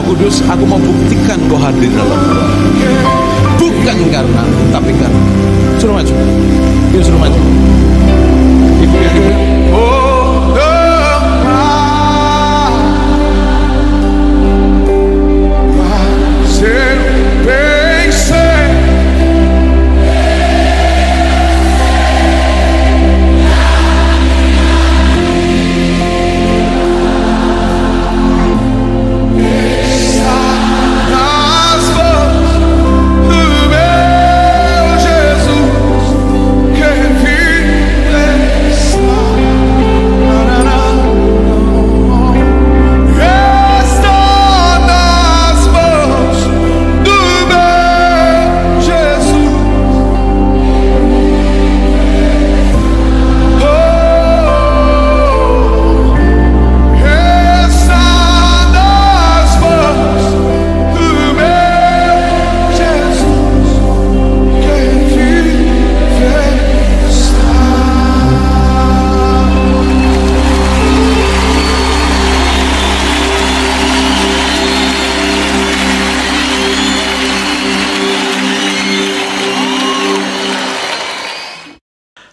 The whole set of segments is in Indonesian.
Kudus, aku mau buktikan kau hadir dalam gua. Bukan karena, tapi karena. Suruh maju. Dia suruh maju. Ibu yang ibu.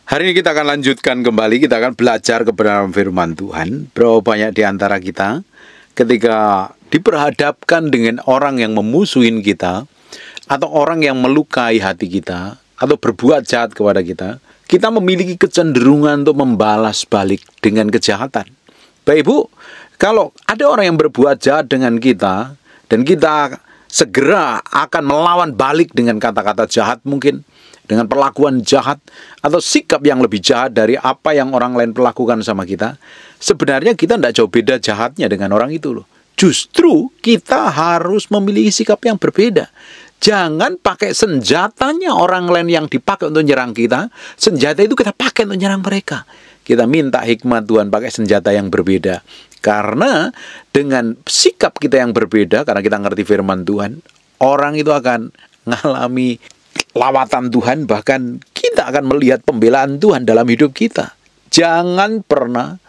Hari ini kita akan lanjutkan kembali, kita akan belajar kebenaran firman Tuhan. Berapa banyak di antara kita ketika diperhadapkan dengan orang yang memusuhin kita, atau orang yang melukai hati kita, atau berbuat jahat kepada kita, kita memiliki kecenderungan untuk membalas balik dengan kejahatan. Bapak Ibu, kalau ada orang yang berbuat jahat dengan kita, dan kita segera akan melawan balik dengan kata-kata jahat mungkin, dengan perlakuan jahat atau sikap yang lebih jahat dari apa yang orang lain perlakukan sama kita, sebenarnya kita tidak jauh beda jahatnya dengan orang itu loh. Justru kita harus memiliki sikap yang berbeda. Jangan pakai senjatanya orang lain yang dipakai untuk nyerang kita, senjata itu kita pakai untuk nyerang mereka. Kita minta hikmat Tuhan pakai senjata yang berbeda. Karena dengan sikap kita yang berbeda, karena kita ngerti firman Tuhan, orang itu akan mengalami lawatan Tuhan, bahkan kita akan melihat pembelaan Tuhan dalam hidup kita. Jangan pernah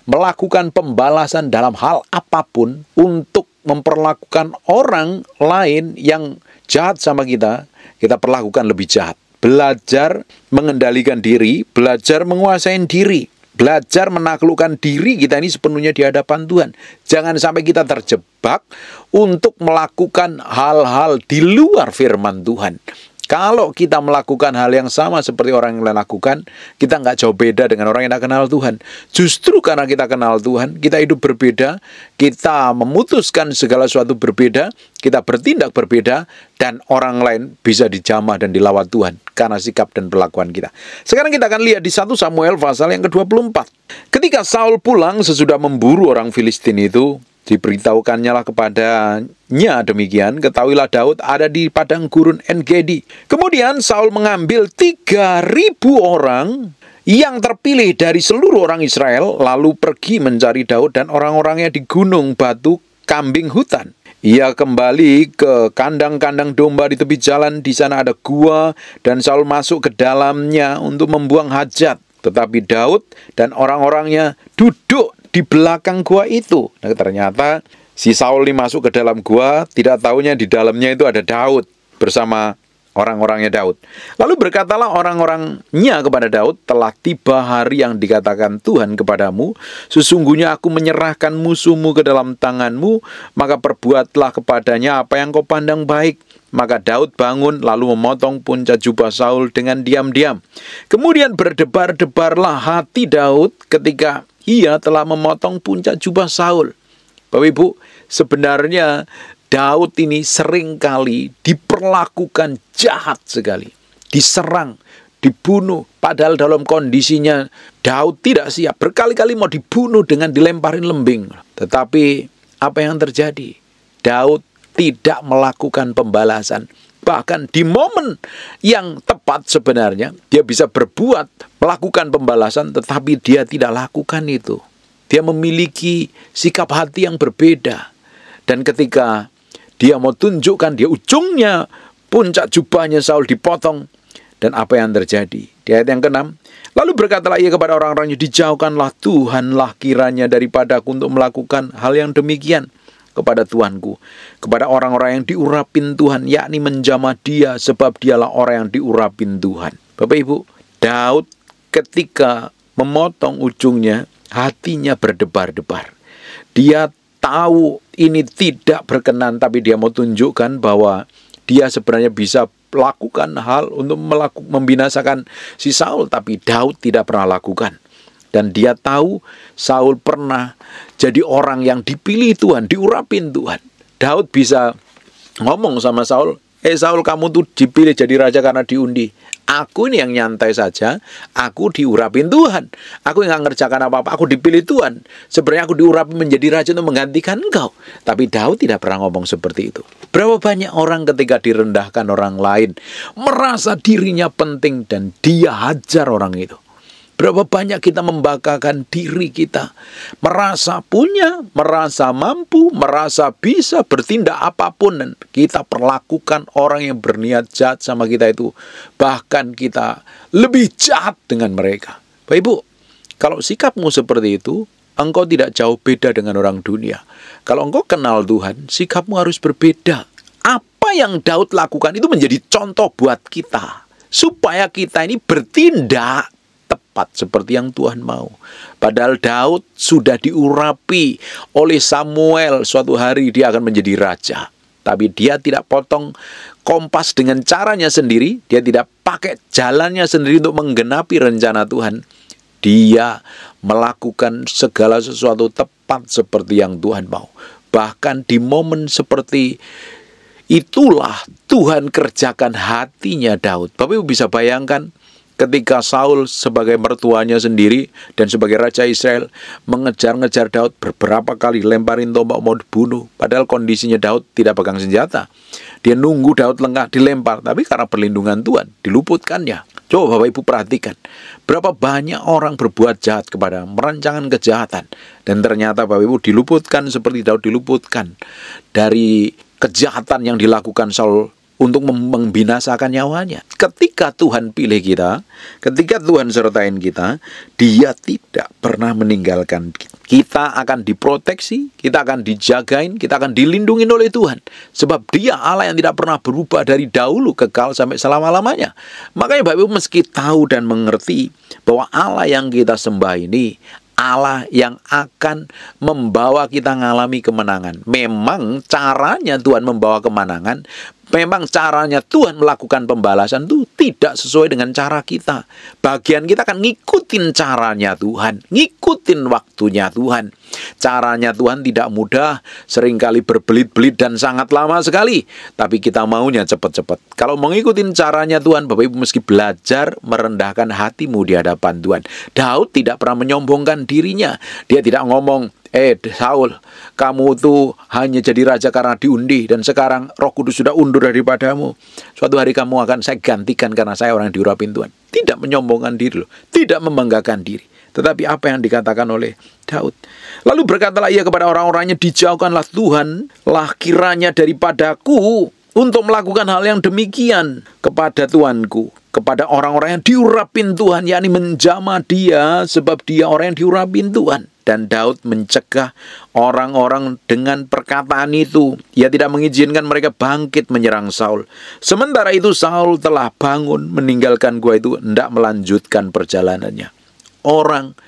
melakukan pembalasan dalam hal apapun untuk memperlakukan orang lain yang jahat sama kita, kita perlakukan lebih jahat. Belajar mengendalikan diri, belajar menguasai diri, belajar menaklukkan diri kita ini sepenuhnya di hadapan Tuhan. Jangan sampai kita terjebak untuk melakukan hal-hal di luar firman Tuhan. Kalau kita melakukan hal yang sama seperti orang yang lain lakukan, kita nggak jauh beda dengan orang yang tidak kenal Tuhan. Justru karena kita kenal Tuhan, kita hidup berbeda, kita memutuskan segala sesuatu berbeda, kita bertindak berbeda, dan orang lain bisa dijamah dan dilawat Tuhan karena sikap dan perlakuan kita. Sekarang kita akan lihat di 1 Samuel pasal yang ke-24. Ketika Saul pulang sesudah memburu orang Filistin itu, diberitahukannya lah kepadanya demikian, ketahuilah Daud ada di padang gurun En-Gedi. Kemudian Saul mengambil 3.000 orang yang terpilih dari seluruh orang Israel, lalu pergi mencari Daud dan orang-orangnya di gunung batu kambing hutan. Ia kembali ke kandang-kandang domba di tepi jalan, di sana ada gua, dan Saul masuk ke dalamnya untuk membuang hajat. Tetapi Daud dan orang-orangnya duduk di belakang gua itu. Nah, ternyata si Saul ini masuk ke dalam gua, tidak tahunya di dalamnya itu ada Daud bersama orang-orangnya Daud. Lalu berkatalah orang-orangnya kepada Daud, telah tiba hari yang dikatakan Tuhan kepadamu, sesungguhnya aku menyerahkan musuhmu ke dalam tanganmu, maka perbuatlah kepadanya apa yang kau pandang baik. Maka Daud bangun lalu memotong puncak jubah Saul dengan diam-diam. Kemudian berdebar-debarlah hati Daud ketika ia telah memotong puncak jubah Saul. Bapak Ibu, sebenarnya Daud ini seringkali diperlakukan jahat sekali. Diserang, dibunuh. Padahal dalam kondisinya Daud tidak siap. Berkali-kali mau dibunuh dengan dilemparin lembing. Tetapi apa yang terjadi? Daud tidak melakukan pembalasan. Bahkan di momen yang tepat sebenarnya, dia bisa berbuat, melakukan pembalasan, tetapi dia tidak lakukan itu. Dia memiliki sikap hati yang berbeda. Dan ketika dia mau tunjukkan, dia ujungnya puncak jubahnya Saul dipotong. Dan apa yang terjadi? Di ayat yang ke-6, lalu berkatalah ia kepada orang-orangnya, dijauhkanlah Tuhanlah kiranya daripadaku untuk melakukan hal yang demikian. kepada Tuanku, kepada orang-orang yang diurapin Tuhan, yakni menjamah dia, sebab dialah orang yang diurapin Tuhan. Bapak Ibu, Daud ketika memotong ujungnya, hatinya berdebar-debar. Dia tahu ini tidak berkenan, tapi dia mau tunjukkan bahwa dia sebenarnya bisa lakukan hal untuk membinasakan si Saul, tapi Daud tidak pernah lakukan. Dan dia tahu Saul pernah jadi orang yang dipilih Tuhan, diurapin Tuhan. Daud bisa ngomong sama Saul, Saul, kamu tuh dipilih jadi raja karena diundi. Aku ini yang nyantai saja, aku diurapin Tuhan. Aku nggak ngerjakan apa-apa, aku dipilih Tuhan. Sebenarnya aku diurapin menjadi raja untuk menggantikan engkau. Tapi Daud tidak pernah ngomong seperti itu. Berapa banyak orang ketika direndahkan orang lain, merasa dirinya penting dan dia hajar orang itu. Berapa banyak kita membanggakan diri kita, merasa punya, merasa mampu, merasa bisa bertindak apapun, dan kita perlakukan orang yang berniat jahat sama kita itu, bahkan kita lebih jahat dengan mereka. Bapak Ibu, kalau sikapmu seperti itu, engkau tidak jauh beda dengan orang dunia. Kalau engkau kenal Tuhan, sikapmu harus berbeda. Apa yang Daud lakukan itu menjadi contoh buat kita, supaya kita ini bertindak tepat seperti yang Tuhan mau. Padahal Daud sudah diurapi oleh Samuel, suatu hari dia akan menjadi raja. Tapi dia tidak potong kompas dengan caranya sendiri, dia tidak pakai jalannya sendiri untuk menggenapi rencana Tuhan. Dia melakukan segala sesuatu tepat seperti yang Tuhan mau. Bahkan di momen seperti itulah Tuhan kerjakan hatinya Daud. Bapak Ibu bisa bayangkan, ketika Saul sebagai mertuanya sendiri dan sebagai raja Israel mengejar-ngejar Daud, beberapa kali lemparin tombak mau dibunuh. Padahal kondisinya Daud tidak pegang senjata. Dia nunggu Daud lengah dilempar, tapi karena perlindungan Tuhan diluputkannya. Coba Bapak Ibu perhatikan, berapa banyak orang berbuat jahat kepada, merancangkan kejahatan, dan ternyata Bapak Ibu diluputkan seperti Daud diluputkan dari kejahatan yang dilakukan Saul untuk membinasakan nyawanya. Ketika Tuhan pilih kita, ketika Tuhan sertain kita, Dia tidak pernah meninggalkan kita. Kita akan diproteksi, kita akan dijagain, kita akan dilindungi oleh Tuhan. Sebab Dia Allah yang tidak pernah berubah dari dahulu, kekal sampai selama-lamanya. Makanya Bapak Ibu meski tahu dan mengerti bahwa Allah yang kita sembah ini Allah yang akan membawa kita mengalami kemenangan. Memang caranya Tuhan membawa kemenangan, memang caranya Tuhan melakukan pembalasan itu tidak sesuai dengan cara kita. Bagian kita akan ngikutin caranya Tuhan, ngikutin waktunya Tuhan. Caranya Tuhan tidak mudah, seringkali berbelit-belit dan sangat lama sekali. Tapi kita maunya cepat-cepat. Kalau mengikuti caranya Tuhan, Bapak Ibu meski belajar merendahkan hatimu di hadapan Tuhan. Daud tidak pernah menyombongkan dirinya. Dia tidak ngomong, Saul, kamu tuh hanya jadi raja karena diundi, dan sekarang Roh Kudus sudah undur daripadamu. Suatu hari kamu akan saya gantikan karena saya orang yang diurapin Tuhan. Tidak menyombongkan diri loh, tidak membanggakan diri. Tetapi apa yang dikatakan oleh Daud? Lalu berkatalah ia kepada orang-orangnya, dijauhkanlah Tuhan lah kiranya daripadaku untuk melakukan hal yang demikian kepada Tuanku, kepada orang-orang yang diurapin Tuhan, yakni menjamah dia, sebab dia orang yang diurapin Tuhan. Dan Daud mencegah orang-orang dengan perkataan itu. Ia tidak mengizinkan mereka bangkit menyerang Saul. Sementara itu Saul telah bangun meninggalkan gua itu, hendak melanjutkan perjalanannya. Orang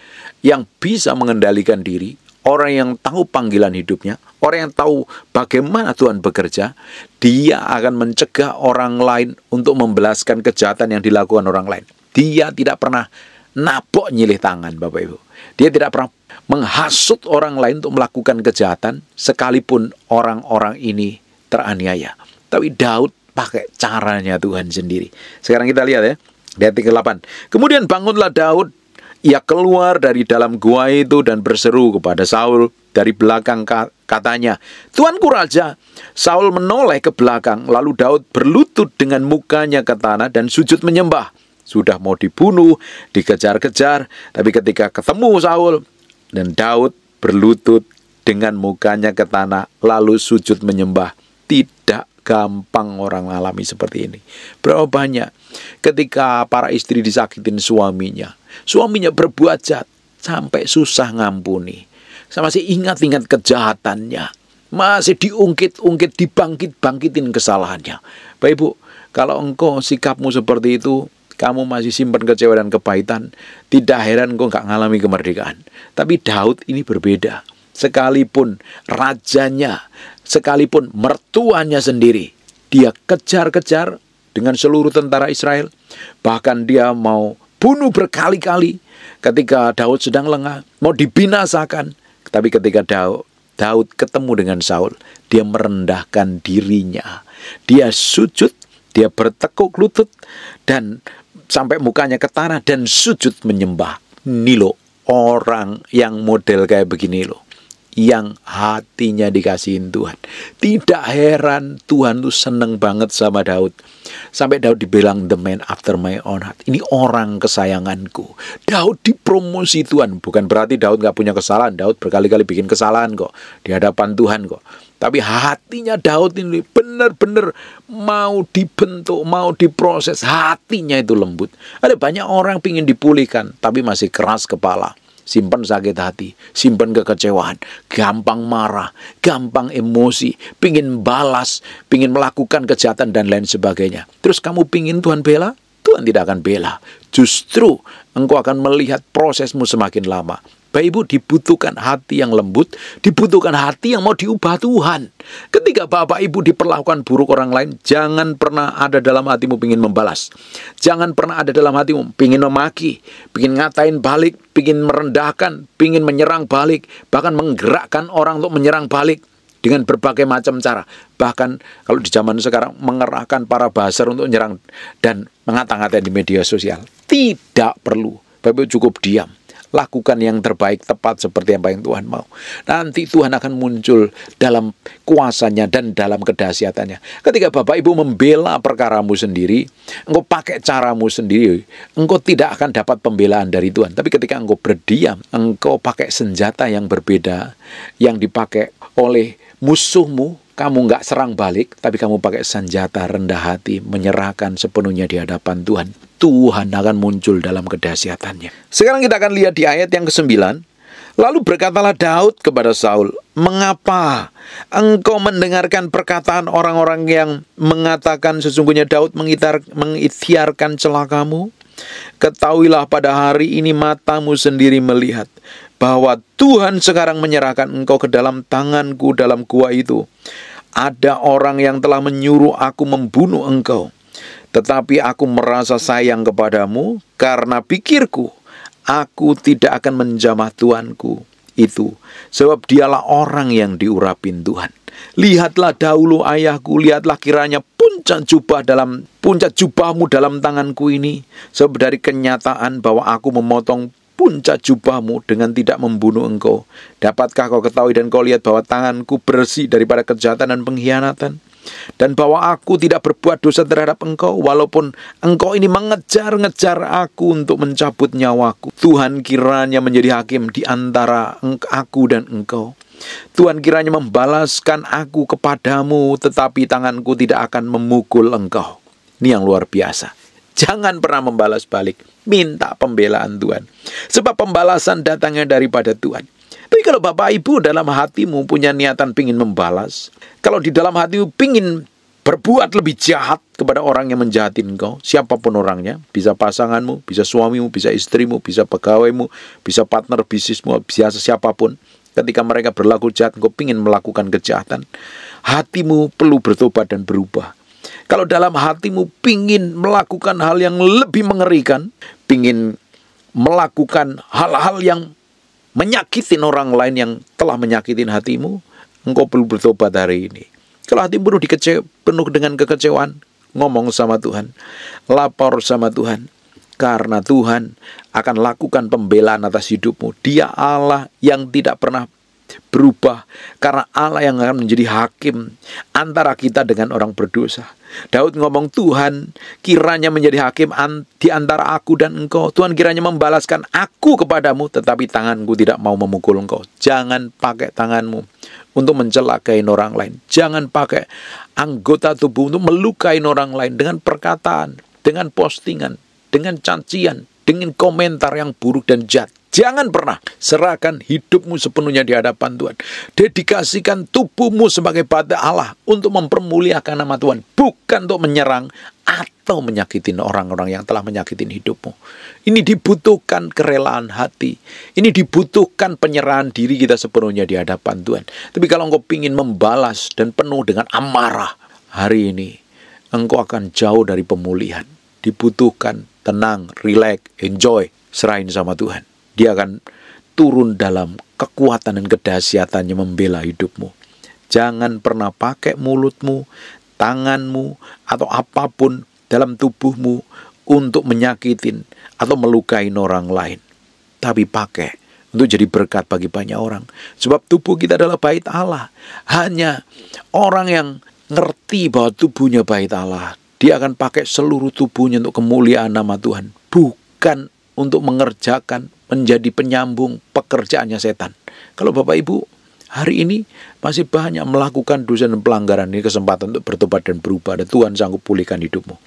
yang bisa mengendalikan diri, orang yang tahu panggilan hidupnya, orang yang tahu bagaimana Tuhan bekerja, dia akan mencegah orang lain untuk membalaskan kejahatan yang dilakukan orang lain. Dia tidak pernah nabok nyilih tangan, Bapak Ibu. Dia tidak pernah menghasut orang lain untuk melakukan kejahatan, sekalipun orang-orang ini teraniaya. Tapi Daud pakai caranya Tuhan sendiri. Sekarang kita lihat ya, di ayat 8. Kemudian bangunlah Daud, ia keluar dari dalam gua itu dan berseru kepada Saul dari belakang, katanya, Tuanku Raja. Saul menoleh ke belakang, lalu Daud berlutut dengan mukanya ke tanah dan sujud menyembah. Sudah mau dibunuh, dikejar-kejar, tapi ketika ketemu Saul, dan Daud berlutut dengan mukanya ke tanah, lalu sujud menyembah. Tidak gampang orang alami seperti ini. Berapa banyak ketika para istri disakitin suaminya, suaminya berbuat jahat sampai susah ngampuni, masih ingat-ingat kejahatannya, masih diungkit-ungkit, dibangkit-bangkitin kesalahannya. Bapak Ibu, kalau engkau sikapmu seperti itu, kamu masih simpan kecewa dan kepahitan, tidak heran engkau nggak ngalami kemerdekaan. Tapi Daud ini berbeda. Sekalipun rajanya, sekalipun mertuanya sendiri, dia kejar-kejar dengan seluruh tentara Israel. Bahkan dia mau bunuh berkali-kali ketika Daud sedang lengah, mau dibinasakan. Tapi ketika Daud ketemu dengan Saul, dia merendahkan dirinya. Dia sujud, dia bertekuk lutut, dan sampai mukanya ke tanah dan sujud menyembah. Ini loh orang yang model kayak begini loh, yang hatinya dikasihin Tuhan. Tidak heran Tuhan tuh seneng banget sama Daud. Sampai Daud dibilang the man after my own heart. Ini orang kesayanganku. Daud dipromosi Tuhan. Bukan berarti Daud gak punya kesalahan. Daud berkali-kali bikin kesalahan kok di hadapan Tuhan kok. Tapi hatinya Daud ini benar-benar mau dibentuk, mau diproses. Hatinya itu lembut. Ada banyak orang pingin dipulihkan, tapi masih keras kepala. Simpan sakit hati, simpan kekecewaan, gampang marah, gampang emosi, pingin balas, pingin melakukan kejahatan dan lain sebagainya. Terus kamu pingin Tuhan bela? Tuhan tidak akan bela. Justru engkau akan melihat prosesmu semakin lama. Bapak Ibu, dibutuhkan hati yang lembut, dibutuhkan hati yang mau diubah Tuhan. Ketika Bapak Ibu diperlakukan buruk orang lain, jangan pernah ada dalam hatimu pingin membalas. Jangan pernah ada dalam hatimu pingin memaki, pingin ngatain balik, pingin merendahkan, pingin menyerang balik, bahkan menggerakkan orang untuk menyerang balik dengan berbagai macam cara. Bahkan kalau di zaman sekarang mengerahkan para buzzer untuk menyerang dan mengata-ngatain di media sosial. Tidak perlu. Bapak Ibu cukup diam. Lakukan yang terbaik, tepat seperti apa yang Tuhan mau. Nanti Tuhan akan muncul dalam kuasanya dan dalam kedahsyatannya. Ketika Bapak Ibu membela perkaramu sendiri, engkau pakai caramu sendiri, engkau tidak akan dapat pembelaan dari Tuhan. Tapi ketika engkau berdiam, engkau pakai senjata yang berbeda, yang dipakai oleh musuhmu, kamu nggak serang balik, tapi kamu pakai senjata rendah hati, menyerahkan sepenuhnya di hadapan Tuhan. Tuhan akan muncul dalam kedahsyatannya. Sekarang kita akan lihat di ayat yang ke-9. Lalu berkatalah Daud kepada Saul, "Mengapa engkau mendengarkan perkataan orang-orang yang mengatakan sesungguhnya Daud mengikhtiarkan celakamu? Ketahuilah pada hari ini matamu sendiri melihat bahwa Tuhan sekarang menyerahkan engkau ke dalam tanganku dalam gua itu. Ada orang yang telah menyuruh aku membunuh engkau. Tetapi aku merasa sayang kepadamu karena pikirku, aku tidak akan menjamah Tuanku itu. Sebab dialah orang yang diurapin Tuhan. Lihatlah dahulu ayahku, lihatlah kiranya puncak jubahmu dalam tanganku ini. Sebab dari kenyataan bahwa aku memotong puncak jubahmu dengan tidak membunuh engkau, dapatkah kau ketahui dan kau lihat bahwa tanganku bersih daripada kejahatan dan pengkhianatan? Dan bahwa aku tidak berbuat dosa terhadap engkau, walaupun engkau ini mengejar-ngejar aku untuk mencabut nyawaku. Tuhan kiranya menjadi hakim di antara aku dan engkau. Tuhan kiranya membalaskan aku kepadamu, tetapi tanganku tidak akan memukul engkau." Ini yang luar biasa. Jangan pernah membalas balik. Minta pembelaan Tuhan. Sebab pembalasan datangnya daripada Tuhan. Tapi kalau Bapak Ibu dalam hatimu punya niatan pingin membalas, kalau di dalam hatimu pingin berbuat lebih jahat kepada orang yang menjahatin engkau, siapapun orangnya, bisa pasanganmu, bisa suamimu, bisa istrimu, bisa pegawaimu, bisa partner bisnismu, bisa siapapun, ketika mereka berlaku jahat, engkau pingin melakukan kejahatan, hatimu perlu bertobat dan berubah. Kalau dalam hatimu pingin melakukan hal yang lebih mengerikan, pingin melakukan hal-hal yang menyakitin orang lain yang telah menyakitin hatimu, engkau perlu bertobat hari ini. Kalau hatimu penuh dengan kekecewaan, ngomong sama Tuhan, lapor sama Tuhan, karena Tuhan akan lakukan pembelaan atas hidupmu. Dia Allah yang tidak pernah berubah, karena Allah yang akan menjadi hakim antara kita dengan orang berdosa. Daud ngomong, Tuhan kiranya menjadi hakim di antara aku dan engkau. Tuhan kiranya membalaskan aku kepadamu, tetapi tanganku tidak mau memukul engkau. Jangan pakai tanganmu untuk mencelakai orang lain. Jangan pakai anggota tubuh untuk melukai orang lain dengan perkataan, dengan postingan, dengan cacian, dengan komentar yang buruk dan jahat. Jangan pernah serahkan hidupmu sepenuhnya di hadapan Tuhan. Dedikasikan tubuhmu sebagai bait Allah untuk mempermuliakan nama Tuhan, bukan untuk menyerang atau menyakitin orang-orang yang telah menyakitin hidupmu. Ini dibutuhkan kerelaan hati. Ini dibutuhkan penyerahan diri kita sepenuhnya di hadapan Tuhan. Tapi kalau engkau ingin membalas dan penuh dengan amarah, hari ini engkau akan jauh dari pemulihan. Dibutuhkan tenang, relax, enjoy, serahin sama Tuhan. Dia akan turun dalam kekuatan dan kedahsyatannya membela hidupmu. Jangan pernah pakai mulutmu, tanganmu, atau apapun dalam tubuhmu untuk menyakitin atau melukai orang lain. Tapi pakai untuk jadi berkat bagi banyak orang. Sebab tubuh kita adalah bait Allah. Hanya orang yang ngerti bahwa tubuhnya bait Allah, dia akan pakai seluruh tubuhnya untuk kemuliaan nama Tuhan. Bukan untuk mengerjakan, menjadi penyambung pekerjaannya setan. Kalau Bapak Ibu hari ini masih banyak melakukan dosa dan pelanggaran, ini kesempatan untuk bertobat dan berubah, dan Tuhan sanggup pulihkan hidupmu.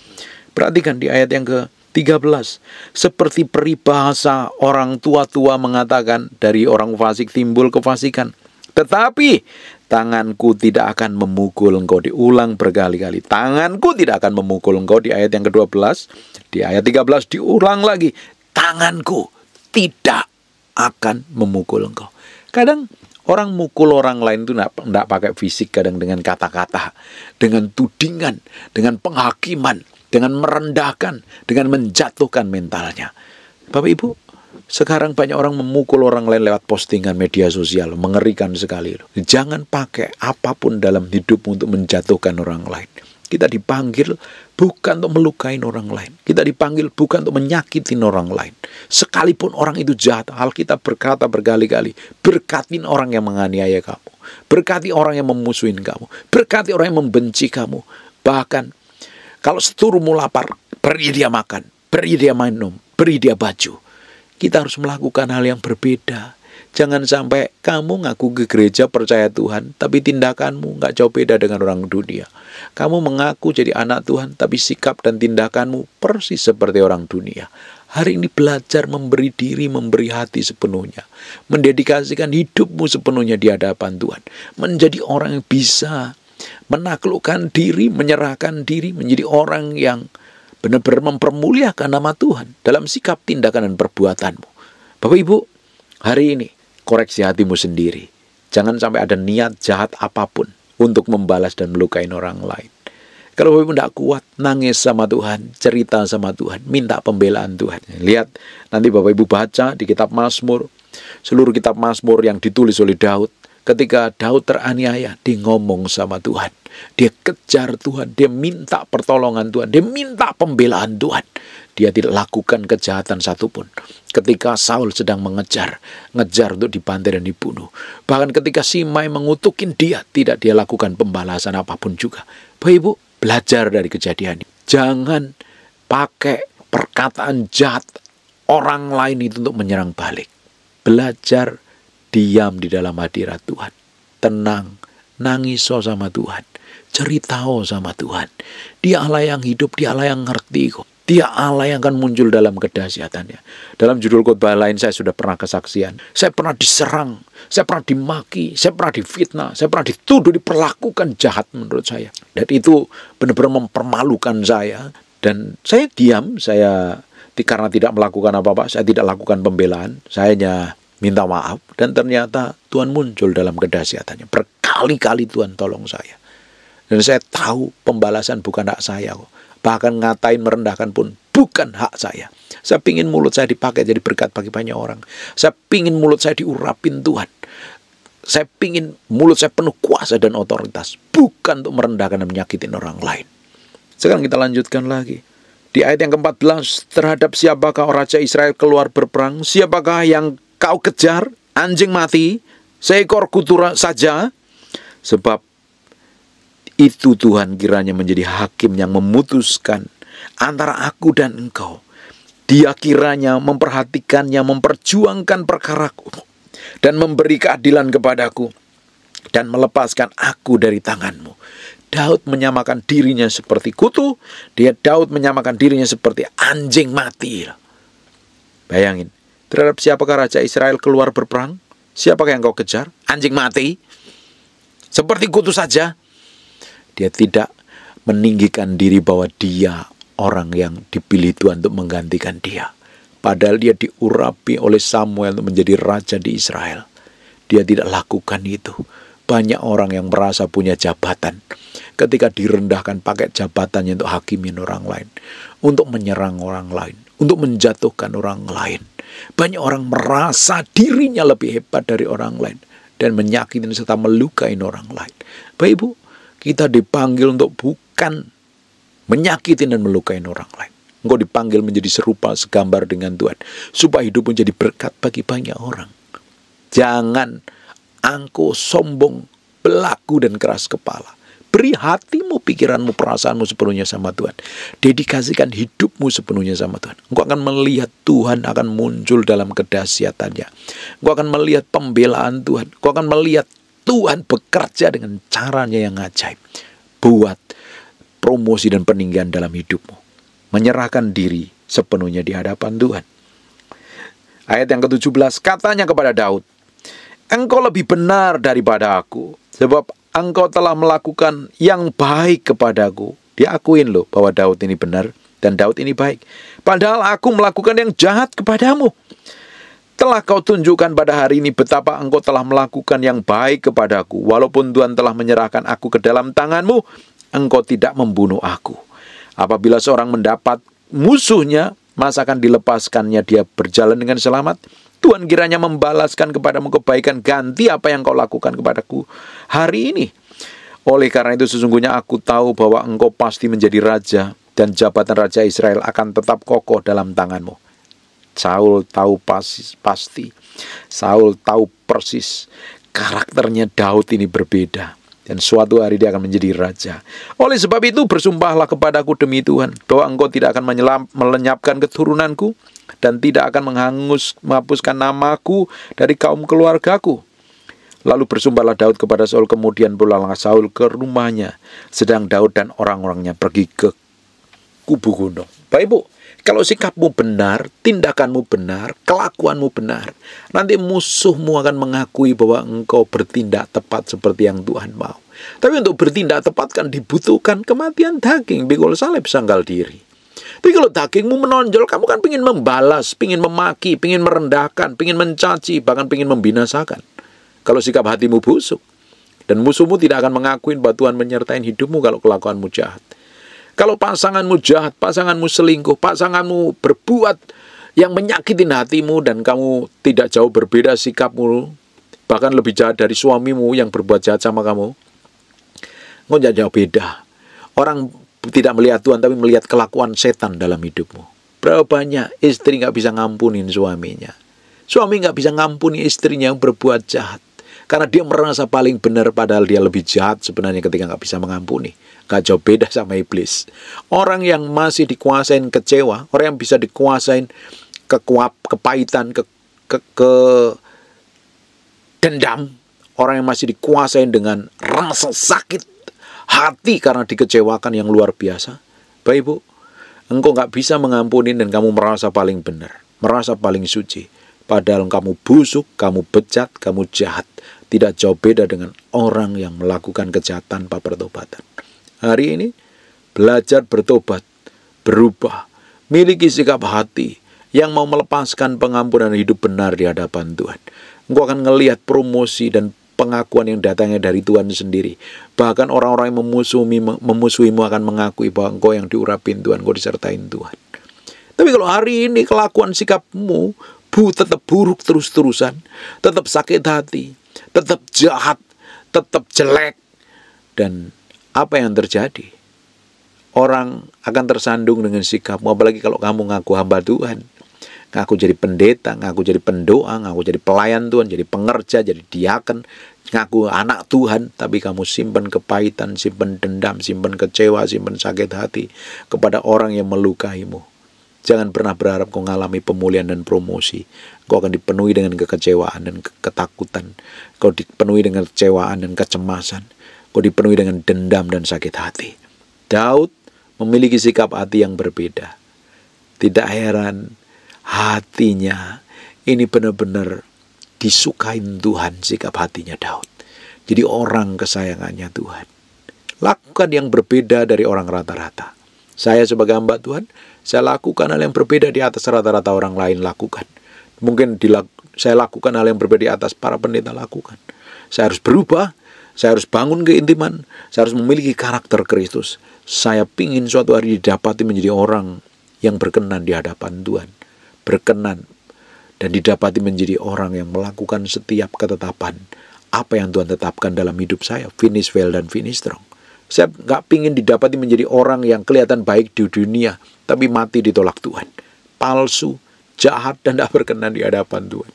Perhatikan di ayat yang ke-13. Seperti peribahasa orang tua-tua mengatakan, dari orang fasik timbul kefasikan. Tetapi tanganku tidak akan memukul engkau. Diulang berkali-kali. Tanganku tidak akan memukul engkau. Di ayat yang ke-12. Di ayat 13 diulang lagi. Tanganku tidak akan memukul engkau. Kadang orang mukul orang lain itu tidak pakai fisik, kadang dengan kata-kata, dengan tudingan, dengan penghakiman, dengan merendahkan, dengan menjatuhkan mentalnya. Bapak Ibu, sekarang banyak orang memukul orang lain lewat postingan media sosial, mengerikan sekali. Jangan pakai apapun dalam hidupmu untuk menjatuhkan orang lain. Kita dipanggil bukan untuk melukai orang lain. Kita dipanggil bukan untuk menyakitin orang lain. Sekalipun orang itu jahat, Alkitab berkata berkali-kali, berkatin orang yang menganiaya kamu. Berkati orang yang memusuhin kamu. Berkati orang yang membenci kamu. Bahkan, kalau seturumu lapar, beri dia makan, beri dia minum, beri dia baju. Kita harus melakukan hal yang berbeda. Jangan sampai kamu ngaku ke gereja percaya Tuhan, tapi tindakanmu nggak jauh beda dengan orang dunia. Kamu mengaku jadi anak Tuhan, tapi sikap dan tindakanmu persis seperti orang dunia. Hari ini belajar memberi diri, memberi hati sepenuhnya. Mendedikasikan hidupmu sepenuhnya di hadapan Tuhan. Menjadi orang yang bisa menaklukkan diri, menyerahkan diri, menjadi orang yang benar-benar mempermuliakan nama Tuhan dalam sikap, tindakan, dan perbuatanmu. Bapak Ibu, hari ini koreksi hatimu sendiri. Jangan sampai ada niat jahat apapun untuk membalas dan melukai orang lain. Kalau Bapak Ibu tidak kuat, nangis sama Tuhan, cerita sama Tuhan, minta pembelaan Tuhan. Lihat, nanti Bapak Ibu baca di kitab Mazmur, seluruh kitab Mazmur yang ditulis oleh Daud. Ketika Daud teraniaya, dia ngomong sama Tuhan. Dia kejar Tuhan, dia minta pertolongan Tuhan, dia minta pembelaan Tuhan. Dia tidak lakukan kejahatan satupun. Ketika Saul sedang ngejar untuk dibantai dan dibunuh. Bahkan ketika Simei mengutukin dia, tidak dia lakukan pembalasan apapun juga. Bapak Ibu, belajar dari kejadian ini. Jangan pakai perkataan jahat orang lain itu untuk menyerang balik. Belajar diam di dalam hadirat Tuhan. Tenang, nangis sama Tuhan. Ceritao sama Tuhan. Dia Allah yang hidup, dia Allah yang ngerti kok. Dia Allah yang akan muncul dalam kedahsyatannya. Dalam judul khotbah lain saya sudah pernah kesaksian. Saya pernah diserang, saya pernah dimaki, saya pernah difitnah, saya pernah dituduh, diperlakukan jahat menurut saya. Dan itu benar-benar mempermalukan saya. Dan saya diam, karena tidak melakukan apa-apa, saya tidak lakukan pembelaan. Saya hanya minta maaf. Dan ternyata Tuhan muncul dalam kedahsyatannya. Berkali-kali Tuhan tolong saya. Dan saya tahu pembalasan bukan hak saya kok. Bahkan ngatain, merendahkan pun bukan hak saya. Saya pingin mulut saya dipakai jadi berkat bagi banyak orang. Saya pingin mulut saya diurapin Tuhan. Saya pingin mulut saya penuh kuasa dan otoritas. Bukan untuk merendahkan dan menyakitin orang lain. Sekarang kita lanjutkan lagi. Di ayat yang ke-14. Terhadap siapakah Raja Israel keluar berperang? Siapakah yang kau kejar? Anjing mati? Seekor kutu saja? Sebab itu Tuhan kiranya menjadi hakim yang memutuskan antara aku dan engkau. Dia kiranya memperhatikannya, memperjuangkan perkaraku, dan memberi keadilan kepadaku, dan melepaskan aku dari tanganmu. Daud menyamakan dirinya seperti kutu. Daud menyamakan dirinya seperti anjing mati. Bayangin, Terhadap siapakah Raja Israel keluar berperang? Siapakah yang kau kejar? Anjing mati? Seperti kutu saja. Dia tidak meninggikan diri bahwa dia orang yang dipilih Tuhan untuk menggantikan dia. Padahal dia diurapi oleh Samuel untuk menjadi raja di Israel. Dia tidak lakukan itu. Banyak orang yang merasa punya jabatan, ketika direndahkan pakai jabatannya untuk hakimin orang lain, untuk menyerang orang lain, untuk menjatuhkan orang lain. Banyak orang merasa dirinya lebih hebat dari orang lain dan menyakitin serta melukai orang lain. Bapak Ibu, kita dipanggil untuk bukan menyakitin dan melukai orang lain. Engkau dipanggil menjadi serupa segambar dengan Tuhan, supaya hidup menjadi berkat bagi banyak orang. Jangan angkuh, sombong, belagu, dan keras kepala. Beri hatimu, pikiranmu, perasaanmu sepenuhnya sama Tuhan. Dedikasikan hidupmu sepenuhnya sama Tuhan. Engkau akan melihat Tuhan akan muncul dalam kedahsyatannya. Engkau akan melihat pembelaan Tuhan. Engkau akan melihat Tuhan bekerja dengan caranya yang ajaib. Buat promosi dan peninggian dalam hidupmu. Menyerahkan diri sepenuhnya di hadapan Tuhan. Ayat yang ke-17, katanya kepada Daud, engkau lebih benar daripada aku, sebab engkau telah melakukan yang baik kepadaku. Dia akuin loh bahwa Daud ini benar dan Daud ini baik. Padahal aku melakukan yang jahat kepadamu. Telah kau tunjukkan pada hari ini betapa engkau telah melakukan yang baik kepadaku. Walaupun Tuhan telah menyerahkan aku ke dalam tanganmu, engkau tidak membunuh aku. Apabila seorang mendapat musuhnya, masa akan dilepaskannya dia berjalan dengan selamat? Tuhan kiranya membalaskan kepadamu kebaikan ganti apa yang kau lakukan kepadaku hari ini. Oleh karena itu sesungguhnya aku tahu bahwa engkau pasti menjadi raja, dan jabatan Raja Israel akan tetap kokoh dalam tanganmu. Saul tahu pasti. Saul tahu persis karakternya Daud ini berbeda. Dan suatu hari dia akan menjadi raja. Oleh sebab itu bersumpahlah kepadaku demi Tuhan, bahwa engkau tidak akan melenyapkan keturunanku, dan tidak akan menghapuskan namaku dari kaum keluargaku. Lalu bersumpahlah Daud kepada Saul, kemudian pulanglah Saul ke rumahnya, sedang Daud dan orang-orangnya pergi ke kubu gunung. Bapak Ibu, kalau sikapmu benar, tindakanmu benar, kelakuanmu benar, nanti musuhmu akan mengakui bahwa engkau bertindak tepat seperti yang Tuhan mau. Tapi untuk bertindak tepat kan dibutuhkan kematian daging, pikul salib sanggal diri. Tapi kalau dagingmu menonjol, kamu kan ingin membalas, ingin memaki, ingin merendahkan, ingin mencaci, bahkan ingin membinasakan. Kalau sikap hatimu busuk, dan musuhmu tidak akan mengakui bahwa Tuhan menyertai hidupmu kalau kelakuanmu jahat. Kalau pasanganmu jahat, pasanganmu selingkuh, pasanganmu berbuat yang menyakitin hatimu, dan kamu tidak jauh berbeda sikapmu, bahkan lebih jahat dari suamimu yang berbuat jahat sama kamu, engkau tidak jauh beda. Orang tidak melihat Tuhan, tapi melihat kelakuan setan dalam hidupmu. Berapa banyak istri nggak bisa ngampunin suaminya. Suami nggak bisa ngampuni istrinya yang berbuat jahat. Karena dia merasa paling benar, padahal dia lebih jahat sebenarnya ketika nggak bisa mengampuni. Nggak jauh beda sama iblis. Orang yang masih dikuasain kecewa, orang yang bisa dikuasain kepahitan, dendam, orang yang masih dikuasain dengan rasa sakit hati karena dikecewakan yang luar biasa. Bapak Ibu, engkau nggak bisa mengampuni dan kamu merasa paling benar, merasa paling suci. Padahal kamu busuk, kamu bejat, kamu jahat. Tidak jauh beda dengan orang yang melakukan kejahatan tanpa pertobatan. Hari ini, belajar bertobat, berubah, miliki sikap hati yang mau melepaskan pengampunan hidup benar di hadapan Tuhan. Engkau akan melihat promosi dan pengakuan yang datangnya dari Tuhan sendiri. Bahkan orang-orang yang memusuhimu akan mengakui bahwa engkau yang diurapin Tuhan, engkau disertain Tuhan. Tapi kalau hari ini kelakuan sikapmu tetap buruk terus-terusan, tetap sakit hati, tetap jahat, tetap jelek, dan apa yang terjadi? Orang akan tersandung dengan sikapmu, apalagi kalau kamu ngaku hamba Tuhan, ngaku jadi pendeta, ngaku jadi pendoa, ngaku jadi pelayan Tuhan, jadi pengerja, jadi diaken, ngaku anak Tuhan, tapi kamu simpan kepahitan, simpan dendam, simpan kecewa, simpan sakit hati kepada orang yang melukaimu. Jangan pernah berharap kau mengalami pemulihan dan promosi. Kau akan dipenuhi dengan kekecewaan dan ketakutan. Kau dipenuhi dengan kecewaan dan kecemasan. Kau dipenuhi dengan dendam dan sakit hati. Daud memiliki sikap hati yang berbeda. Tidak heran hatinya Ini benar-benar disukain Tuhan sikap hatinya Daud. Jadi orang kesayangannya Tuhan. Lakukan yang berbeda dari orang rata-rata. Saya sebagai hamba Tuhan, saya lakukan hal yang berbeda di atas rata-rata orang lain lakukan. Mungkin saya lakukan hal yang berbeda di atas para pendeta lakukan. Saya harus berubah, saya harus bangun keintiman, saya harus memiliki karakter Kristus. Saya pingin suatu hari didapati menjadi orang yang berkenan di hadapan Tuhan. Berkenan dan didapati menjadi orang yang melakukan setiap ketetapan apa yang Tuhan tetapkan dalam hidup saya. Finish well dan finish strong. Saya nggak pingin didapati menjadi orang yang kelihatan baik di dunia, tapi mati ditolak Tuhan. Palsu, jahat, dan tidak berkenan di hadapan Tuhan.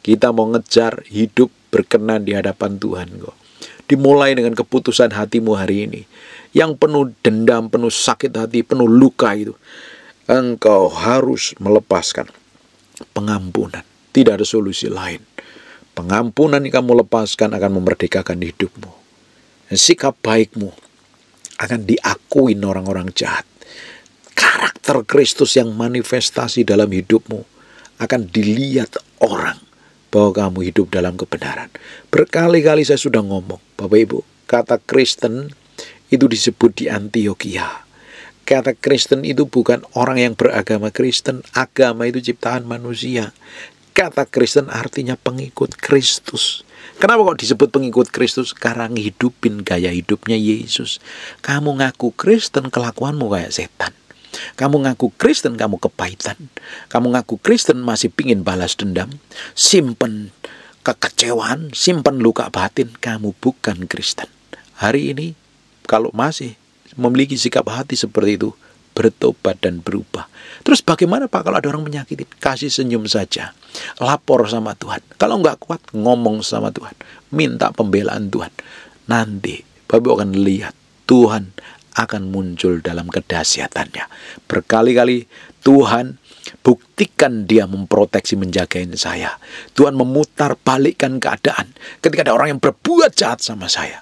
Kita mau ngejar hidup berkenan di hadapan Tuhan kok. Dimulai dengan keputusan hatimu hari ini. Yang penuh dendam, penuh sakit hati, penuh luka itu. Engkau harus melepaskan pengampunan. Tidak ada solusi lain. Pengampunan yang kamu lepaskan akan memerdekakan hidupmu. Dan sikap baikmu akan diakui orang-orang jahat. Karakter Kristus yang manifestasi dalam hidupmu akan dilihat orang bahwa kamu hidup dalam kebenaran. Berkali-kali saya sudah ngomong, Bapak Ibu, kata Kristen itu disebut di Antioquia. Kata Kristen itu bukan orang yang beragama Kristen. Agama itu ciptaan manusia. Kata Kristen artinya pengikut Kristus. Kenapa kok disebut pengikut Kristus? Karena ngehidupin gaya hidupnya Yesus. Kamu ngaku Kristen, kelakuanmu kayak setan. Kamu ngaku Kristen, kamu kepahitan. Kamu ngaku Kristen, masih pingin balas dendam. Simpen kekecewaan, simpen luka batin. Kamu bukan Kristen. Hari ini, kalau masih memiliki sikap hati seperti itu, bertobat dan berubah. Terus bagaimana Pak kalau ada orang menyakiti? Kasih senyum saja. Lapor sama Tuhan. Kalau nggak kuat, ngomong sama Tuhan. Minta pembelaan Tuhan. Nanti Bapak akan lihat Tuhan akan muncul dalam kedahsyatannya. Berkali-kali Tuhan buktikan dia memproteksi, menjagain saya. Tuhan memutar balikkan keadaan. Ketika ada orang yang berbuat jahat sama saya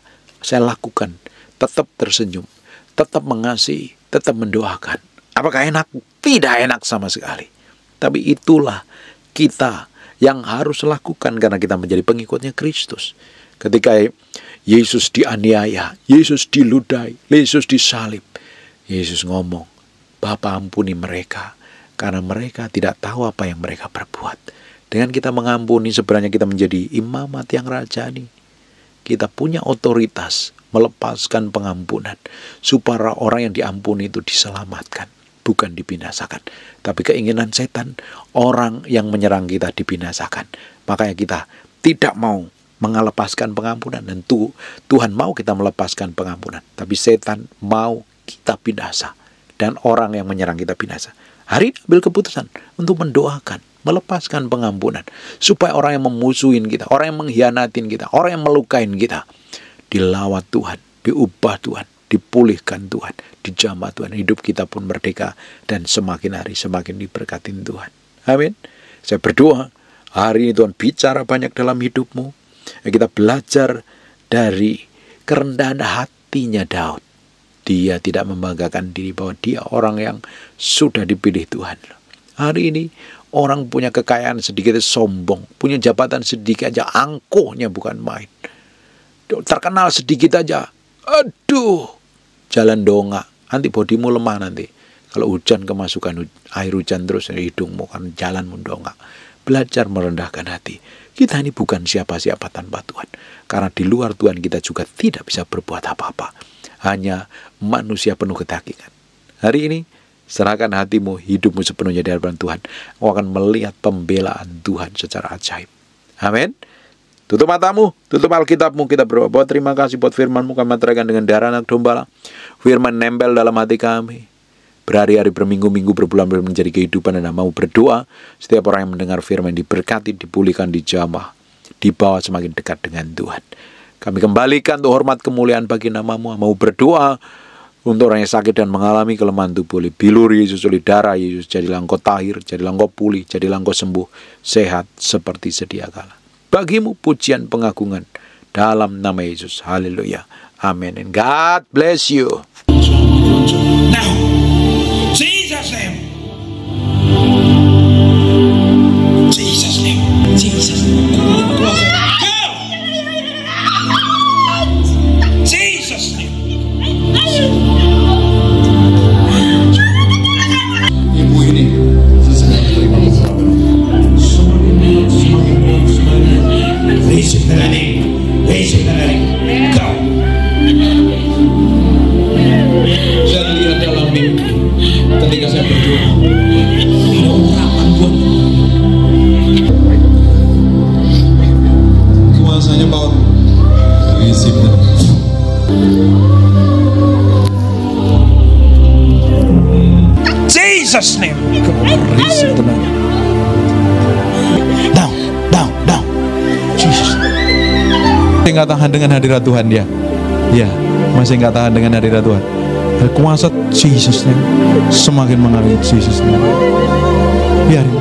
lakukan. Tetap tersenyum. Tetap mengasihi. Tetap mendoakan. Apakah enak? Tidak enak sama sekali. Tapi itulah kita yang harus lakukan karena kita menjadi pengikutnya Kristus. Ketika Yesus dianiaya, Yesus diludahi, Yesus disalib, Yesus ngomong, Bapa ampuni mereka karena mereka tidak tahu apa yang mereka perbuat. Dengan kita mengampuni, sebenarnya kita menjadi imamat yang rajani. Kita punya otoritas melepaskan pengampunan supaya orang yang diampuni itu diselamatkan, bukan dibinasakan. Tapi keinginan setan, orang yang menyerang kita dibinasakan. Makanya kita tidak mau melepaskan pengampunan. Dan Tuhan mau kita melepaskan pengampunan. Tapi setan mau kita binasa. Dan orang yang menyerang kita binasa. Hari ini ambil keputusan untuk mendoakan, melepaskan pengampunan. Supaya orang yang memusuhin kita, orang yang mengkhianatin kita, orang yang melukain kita, dilawat Tuhan, diubah Tuhan, dipulihkan Tuhan, dijamah Tuhan. Hidup kita pun merdeka dan semakin hari semakin diberkatin Tuhan. Amin. Saya berdoa hari ini Tuhan bicara banyak dalam hidupmu. Kita belajar dari kerendahan hatinya Daud. Dia tidak membanggakan diri bahwa dia orang yang sudah dipilih Tuhan. Hari ini orang punya kekayaan sedikit sombong, punya jabatan sedikit aja angkuhnya bukan main. Terkenal sedikit aja, aduh, jalan dongak, nanti bodimu lemah nanti. Kalau hujan kemasukan air hujan terus dari hidungmu, kan jalanmu dongak. Belajar merendahkan hati. Kita ini bukan siapa-siapa tanpa Tuhan. Karena di luar Tuhan kita juga tidak bisa berbuat apa-apa. Hanya manusia penuh kedagingan. Hari ini, serahkan hatimu, hidupmu sepenuhnya di hadapan Tuhan. Kau akan melihat pembelaan Tuhan secara ajaib. Amin. Tutup matamu, tutup Alkitabmu, kita berdoa. Terima kasih buat firman-Mu, kami materaikan dengan darah anak domba. Firman nempel dalam hati kami. Berhari-hari, berminggu-minggu, berbulan-bulan menjadi kehidupan, dan mau berdoa. Setiap orang yang mendengar firman diberkati, dipulihkan, dijamah, dibawa semakin dekat dengan Tuhan. Kami kembalikan untuk hormat kemuliaan bagi nama-Mu. Mau berdoa untuk orang yang sakit dan mengalami kelemahan tubuh. Oleh bilur Yesus, oleh darah Yesus, jadilah engkau tahir, jadilah engkau pulih, jadilah engkau sembuh, sehat seperti sedia kala. Bagimu pujian pengagungan dalam nama Yesus. Haleluya. Amin. And God bless you. Now, Jesus name. Jesus name. Ibu ini sesuai terima kau. Saya lihat dalam mimpi ketika saya berdoa, ada urapan buat kuasanya power receive. Jesus name. Receive tonight. Down. Jesus. Masih nggak tahan dengan hadirat Tuhan dia. Ya, masih nggak tahan dengan hadirat Tuhan. Kuasa Jesus name semakin mengalir Jesus name. Biarin.